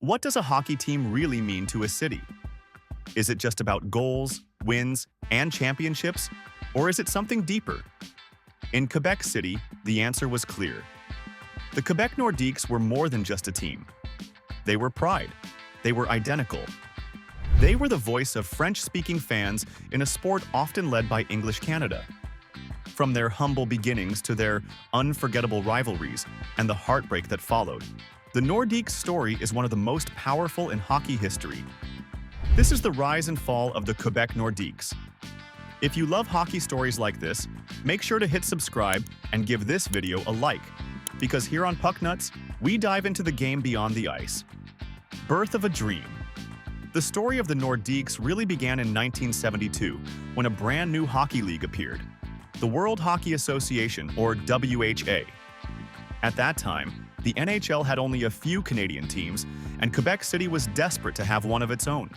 What does a hockey team really mean to a city? Is it just about goals, wins, and championships? Or is it something deeper? In Quebec City, the answer was clear. The Quebec Nordiques were more than just a team. They were pride. They were identical. They were the voice of French-speaking fans in a sport often led by English Canada. From their humble beginnings to their unforgettable rivalries and the heartbreak that followed, the Nordiques' story is one of the most powerful in hockey history. This is the rise and fall of the Quebec Nordiques. If you love hockey stories like this, make sure to hit subscribe and give this video a like, because here on Puck Nuts, we dive into the game beyond the ice. Birth of a dream. The story of the Nordiques really began in 1972, when a brand new hockey league appeared, the World Hockey Association, or WHA. At that time, the NHL had only a few Canadian teams, and Quebec City was desperate to have one of its own.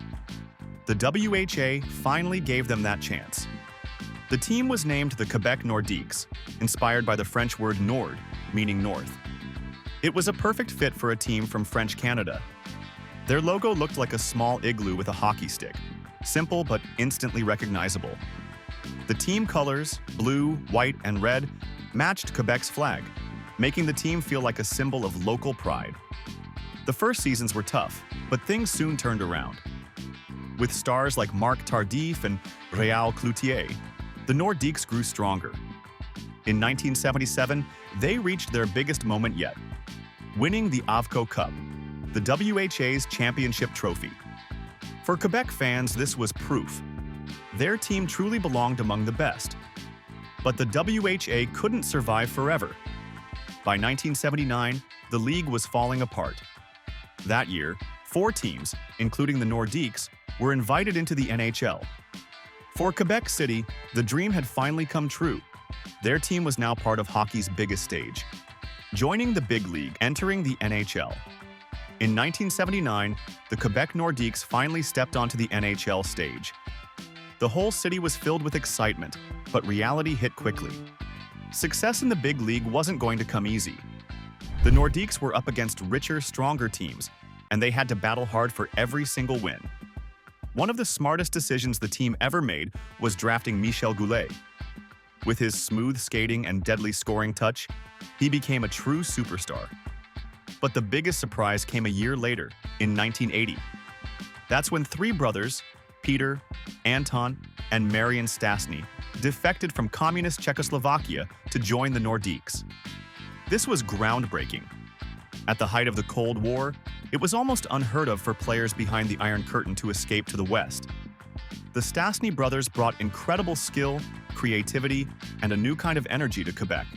The WHA finally gave them that chance. The team was named the Quebec Nordiques, inspired by the French word Nord, meaning north. It was a perfect fit for a team from French Canada. Their logo looked like a small igloo with a hockey stick, simple but instantly recognizable. The team colors, blue, white, and red, matched Quebec's flag, making the team feel like a symbol of local pride. The first seasons were tough, but things soon turned around. With stars like Marc Tardif and Réal Cloutier, the Nordiques grew stronger. In 1977, they reached their biggest moment yet, winning the Avco Cup, the WHA's championship trophy. For Quebec fans, this was proof. Their team truly belonged among the best. But the WHA couldn't survive forever. By 1979, the league was falling apart. That year, 4 teams, including the Nordiques, were invited into the NHL. For Quebec City, the dream had finally come true. Their team was now part of hockey's biggest stage, joining the big league, entering the NHL. In 1979, the Quebec Nordiques finally stepped onto the NHL stage. The whole city was filled with excitement, but reality hit quickly. Success in the big league wasn't going to come easy. The Nordiques were up against richer, stronger teams, and they had to battle hard for every single win. One of the smartest decisions the team ever made was drafting Michel Goulet. With his smooth skating and deadly scoring touch, he became a true superstar. But the biggest surprise came a year later, in 1980. That's when 3 brothers, Peter, Anton, and Marian Stastny, defected from communist Czechoslovakia to join the Nordiques. This was groundbreaking. At the height of the Cold War, it was almost unheard of for players behind the Iron Curtain to escape to the West. The Stastny brothers brought incredible skill, creativity, and a new kind of energy to Quebec.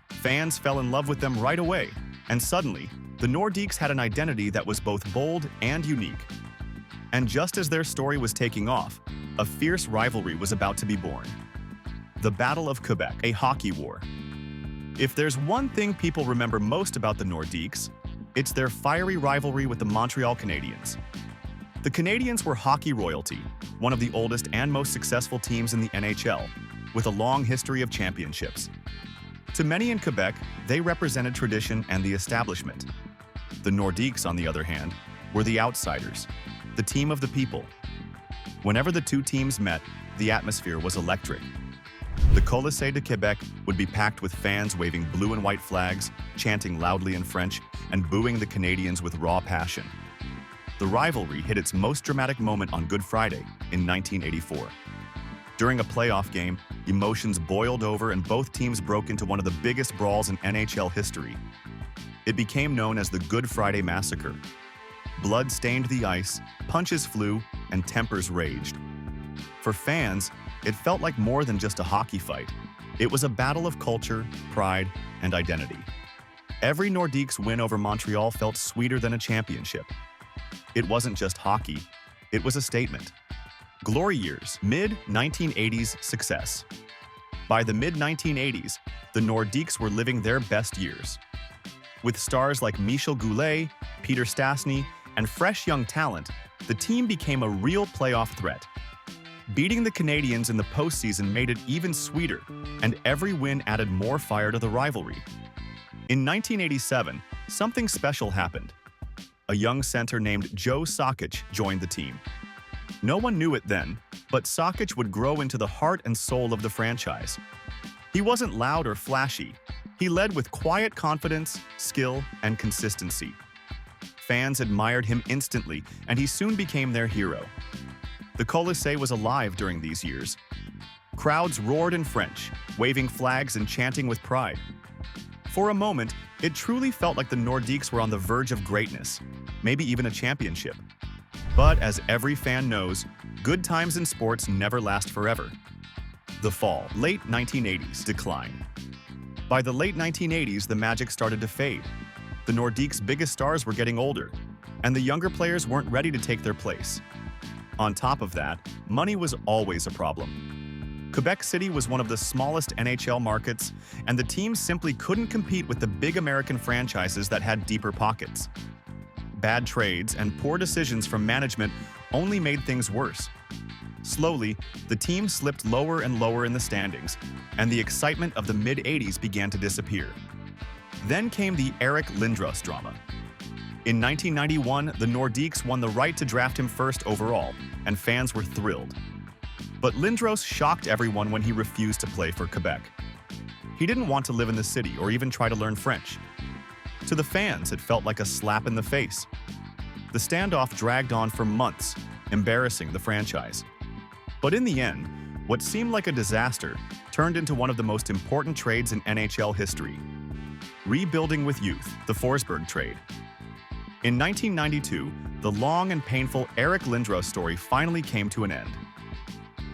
Fans fell in love with them right away, and suddenly, the Nordiques had an identity that was both bold and unique. And just as their story was taking off, a fierce rivalry was about to be born. The Battle of Quebec, a hockey war. If there's one thing people remember most about the Nordiques, it's their fiery rivalry with the Montreal Canadiens. The Canadiens were hockey royalty, one of the oldest and most successful teams in the NHL, with a long history of championships. To many in Quebec, they represented tradition and the establishment. The Nordiques, on the other hand, were the outsiders, the team of the people. Whenever the two teams met, the atmosphere was electric. The Colisée de Québec would be packed with fans waving blue and white flags, chanting loudly in French, and booing the Canadiens with raw passion. The rivalry hit its most dramatic moment on Good Friday in 1984. During a playoff game, emotions boiled over and both teams broke into one of the biggest brawls in NHL history. It became known as the Good Friday Massacre. Blood stained the ice, punches flew, and tempers raged. For fans, it felt like more than just a hockey fight. It was a battle of culture, pride, and identity. Every Nordiques win over Montreal felt sweeter than a championship. It wasn't just hockey, it was a statement. Glory years, mid-1980s success. By the mid-1980s, the Nordiques were living their best years. With stars like Michel Goulet, Peter Stastny, and fresh young talent, the team became a real playoff threat. Beating the Canadiens in the postseason made it even sweeter, and every win added more fire to the rivalry. In 1987, something special happened. a young center named Joe Sakic joined the team. No one knew it then, but Sakic would grow into the heart and soul of the franchise. He wasn't loud or flashy. He led with quiet confidence, skill, and consistency. Fans admired him instantly, and he soon became their hero. The Colisée was alive during these years. Crowds roared in French, waving flags and chanting with pride. For a moment, it truly felt like the Nordiques were on the verge of greatness, maybe even a championship. But as every fan knows, good times in sports never last forever. The fall, late 1980s, decline. By the late 1980s, the magic started to fade. The Nordiques' biggest stars were getting older, and the younger players weren't ready to take their place. On top of that, money was always a problem. Quebec City was one of the smallest NHL markets, and the team simply couldn't compete with the big American franchises that had deeper pockets. Bad trades and poor decisions from management only made things worse. Slowly, the team slipped lower and lower in the standings, and the excitement of the mid-80s began to disappear. Then came the Eric Lindros drama. In 1991, the Nordiques won the right to draft him first overall, and fans were thrilled. But Lindros shocked everyone when he refused to play for Quebec. He didn't want to live in the city or even try to learn French. To the fans, it felt like a slap in the face. The standoff dragged on for months, embarrassing the franchise. But in the end, what seemed like a disaster turned into one of the most important trades in NHL history. Rebuilding with youth, the Forsberg trade. In 1992, the long and painful Eric Lindros story finally came to an end.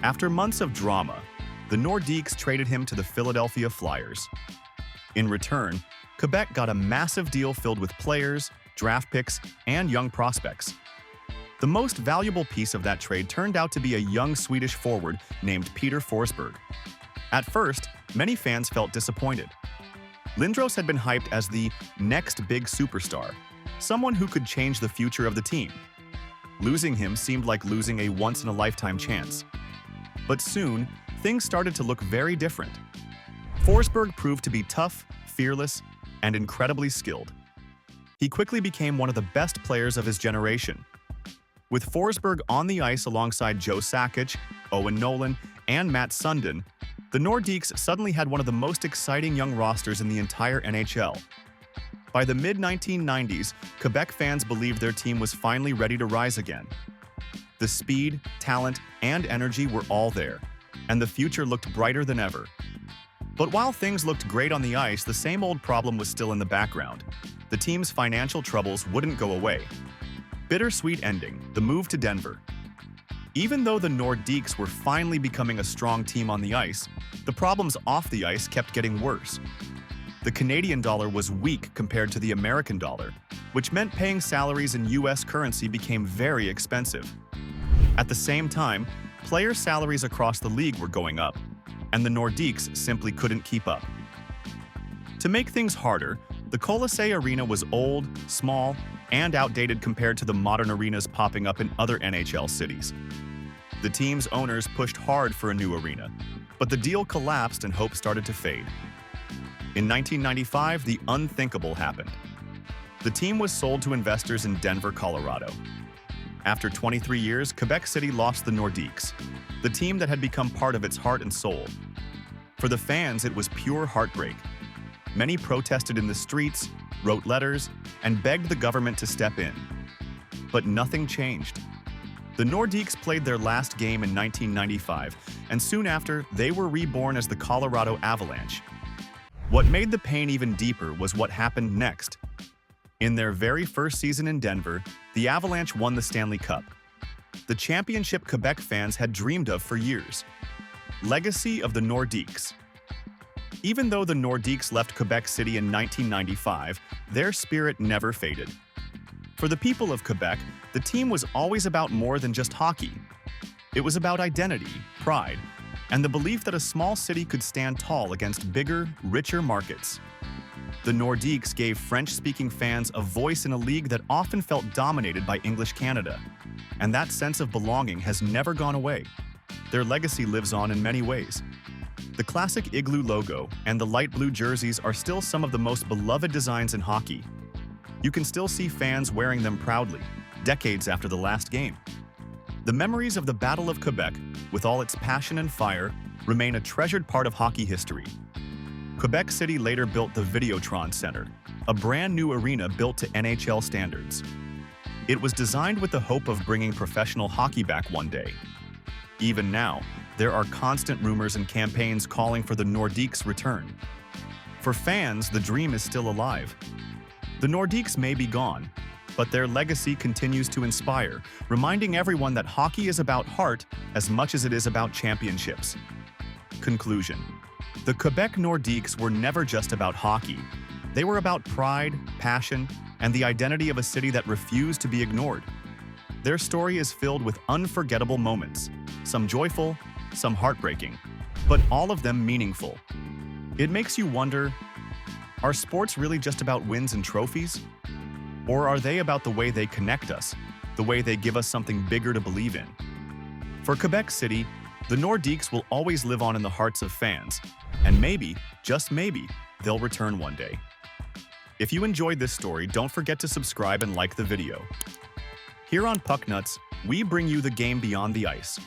After months of drama, the Nordiques traded him to the Philadelphia Flyers. In return, Quebec got a massive deal filled with players, draft picks, and young prospects. The most valuable piece of that trade turned out to be a young Swedish forward named Peter Forsberg. At first, many fans felt disappointed. Lindros had been hyped as the next big superstar, someone who could change the future of the team. Losing him seemed like losing a once-in-a-lifetime chance. But soon, things started to look very different. Forsberg proved to be tough, fearless, and incredibly skilled. He quickly became one of the best players of his generation. With Forsberg on the ice alongside Joe Sakic, Owen Nolan, and Matt Sundin, the Nordiques suddenly had one of the most exciting young rosters in the entire NHL. By the mid-1990s, Quebec fans believed their team was finally ready to rise again. The speed, talent, and energy were all there, and the future looked brighter than ever. But while things looked great on the ice, the same old problem was still in the background. The team's financial troubles wouldn't go away. Bittersweet ending, the move to Denver. Even though the Nordiques were finally becoming a strong team on the ice, the problems off the ice kept getting worse. The Canadian dollar was weak compared to the American dollar, which meant paying salaries in US currency became very expensive. At the same time, player salaries across the league were going up, and the Nordiques simply couldn't keep up. To make things harder, the Colisée Arena was old, small, and outdated compared to the modern arenas popping up in other NHL cities. The team's owners pushed hard for a new arena, but the deal collapsed and hope started to fade. In 1995, the unthinkable happened. The team was sold to investors in Denver, Colorado. After 23 years, Quebec City lost the Nordiques, the team that had become part of its heart and soul. For the fans, it was pure heartbreak. Many protested in the streets, wrote letters, and begged the government to step in. But nothing changed. The Nordiques played their last game in 1995, and soon after, they were reborn as the Colorado Avalanche. What made the pain even deeper was what happened next. In their very first season in Denver, the Avalanche won the Stanley Cup, the championship Quebec fans had dreamed of for years. Legacy of the Nordiques. Even though the Nordiques left Quebec City in 1995, their spirit never faded. For the people of Quebec, the team was always about more than just hockey. It was about identity, pride, and the belief that a small city could stand tall against bigger, richer markets. The Nordiques gave French-speaking fans a voice in a league that often felt dominated by English Canada, and that sense of belonging has never gone away. Their legacy lives on in many ways. The classic igloo logo and the light blue jerseys are still some of the most beloved designs in hockey. You can still see fans wearing them proudly, decades after the last game. The memories of the Battle of Quebec, with all its passion and fire, remain a treasured part of hockey history. Quebec City later built the Videotron Center, a brand new arena built to NHL standards. It was designed with the hope of bringing professional hockey back one day. Even now, there are constant rumors and campaigns calling for the Nordiques' return. For fans, the dream is still alive. The Nordiques may be gone, but their legacy continues to inspire, reminding everyone that hockey is about heart as much as it is about championships. Conclusion: the Quebec Nordiques were never just about hockey. They were about pride, passion, and the identity of a city that refused to be ignored. Their story is filled with unforgettable moments, some joyful, some heartbreaking, but all of them meaningful. It makes you wonder, are sports really just about wins and trophies? Or are they about the way they connect us, the way they give us something bigger to believe in? For Quebec City, the Nordiques will always live on in the hearts of fans, and maybe, just maybe, they'll return one day. If you enjoyed this story, don't forget to subscribe and like the video. Here on Puck Nuts, we bring you the game beyond the ice.